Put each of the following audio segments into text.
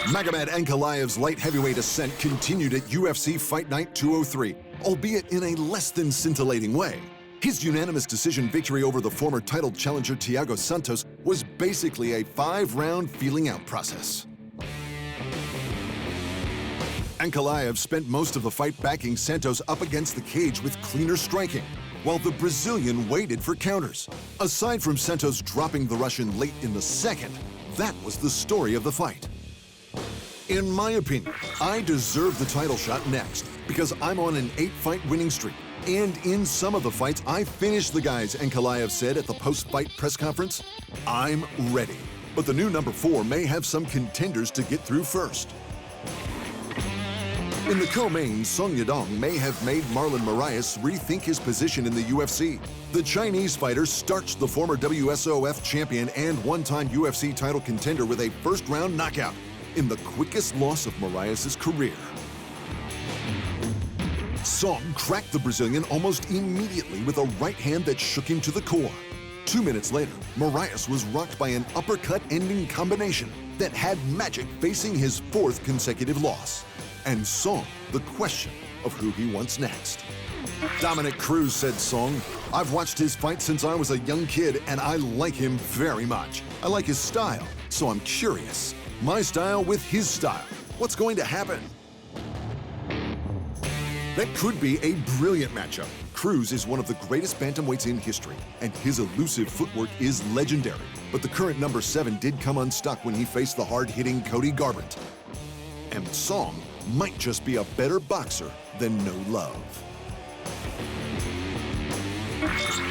Magomed Ankalaev's light heavyweight ascent continued at UFC Fight Night 203, albeit in a less than scintillating way. His unanimous decision victory over the former title challenger Thiago Santos was basically a 5-round feeling-out process. Ankalaev spent most of the fight backing Santos up against the cage with cleaner striking, while the Brazilian waited for counters. Aside from Santos dropping the Russian late in the second, that was the story of the fight. In my opinion, I deserve the title shot next because I'm on an 8-fight winning streak. And in some of the fights, I finished the guys, Ankalaev said at the post-fight press conference. I'm ready. But the new number 4 may have some contenders to get through first. In the co-main, Song Yadong may have made Marlon Moraes rethink his position in the UFC. The Chinese fighter starched the former WSOF champion and one-time UFC title contender with a first-round knockout in the quickest loss of Moraes' career. Song cracked the Brazilian almost immediately with a right hand that shook him to the core. 2 minutes later, Moraes was rocked by an uppercut-ending combination that had magic facing his 4th consecutive loss. And Song, the question of who he wants next. Dominic Cruz said Song, "I've watched his fight since I was a young kid and I like him very much. I like his style, so I'm curious. My style with his style. What's going to happen?" That could be a brilliant matchup. Cruz is one of the greatest bantamweights in history, and his elusive footwork is legendary. But the current number 7 did come unstuck when he faced the hard-hitting Cody Garbrandt. And Song might just be a better boxer than No Love.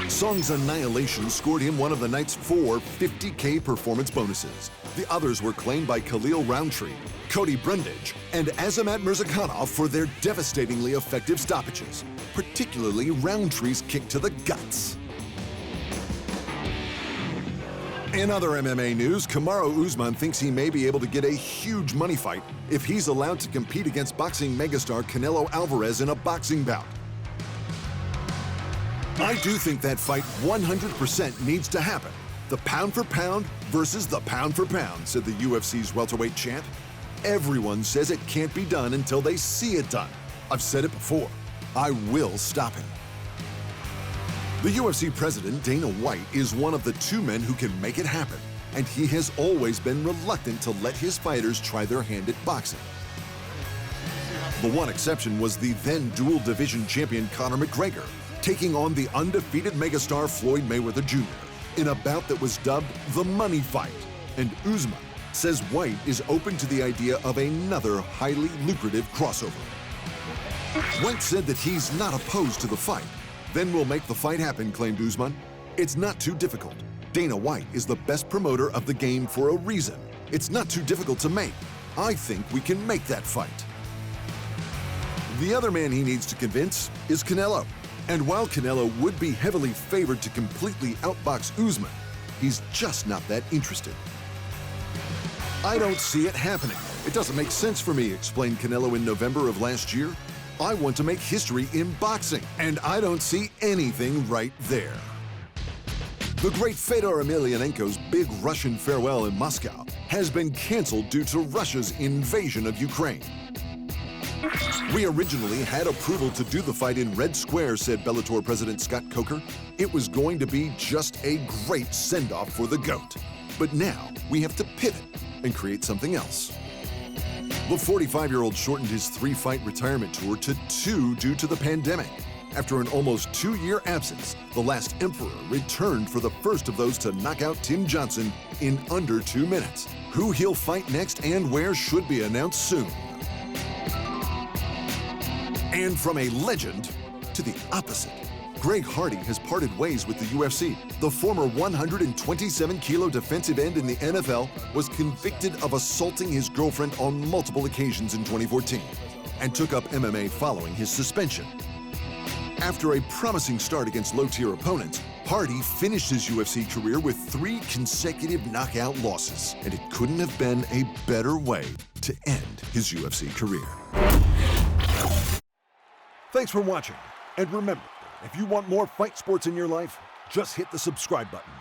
Song's annihilation scored him one of the night's 4 $50K performance bonuses. The others were claimed by Khalil Roundtree, Cody Brundage, and Azamat Murzakanov for their devastatingly effective stoppages, particularly Roundtree's kick to the guts. In other MMA news, Kamaru Usman thinks he may be able to get a huge money fight if he's allowed to compete against boxing megastar Canelo Alvarez in a boxing bout. I do think that fight 100% needs to happen. The pound for pound versus the pound for pound, said the UFC's welterweight champ. Everyone says it can't be done until they see it done. I've said it before. I will stop him. The UFC president, Dana White, is one of the 2 men who can make it happen, and he has always been reluctant to let his fighters try their hand at boxing. The one exception was the then dual division champion Conor McGregor, taking on the undefeated megastar Floyd Mayweather Jr. in a bout that was dubbed the money fight. And Usman says White is open to the idea of another highly lucrative crossover. White said that he's not opposed to the fight. "Then we'll make the fight happen," claimed Usman. "It's not too difficult. Dana White is the best promoter of the game for a reason. It's not too difficult to make. I think we can make that fight." The other man he needs to convince is Canelo. And while Canelo would be heavily favored to completely outbox Usman, he's just not that interested. "I don't see it happening. It doesn't make sense for me," explained Canelo in November of last year. "I want to make history in boxing, and I don't see anything right there." The great Fedor Emelianenko's big Russian farewell in Moscow has been canceled due to Russia's invasion of Ukraine. "We originally had approval to do the fight in Red Square," said Bellator president Scott Coker. "It was going to be just a great send-off for the GOAT. But now we have to pivot and create something else." The 45-year-old shortened his 3-fight retirement tour to 2 due to the pandemic. After an almost 2-year absence, the last Emperor returned for the first of those to knock out Tim Johnson in under 2 minutes. Who he'll fight next and where should be announced soon. And from a legend to the opposite, Greg Hardy has parted ways with the UFC. The former 127-kilo defensive end in the NFL was convicted of assaulting his girlfriend on multiple occasions in 2014 and took up MMA following his suspension. After a promising start against low-tier opponents, Hardy finished his UFC career with 3 consecutive knockout losses, and it couldn't have been a better way to end his UFC career. Thanks for watching, and remember, if you want more fight sports in your life, just hit the subscribe button.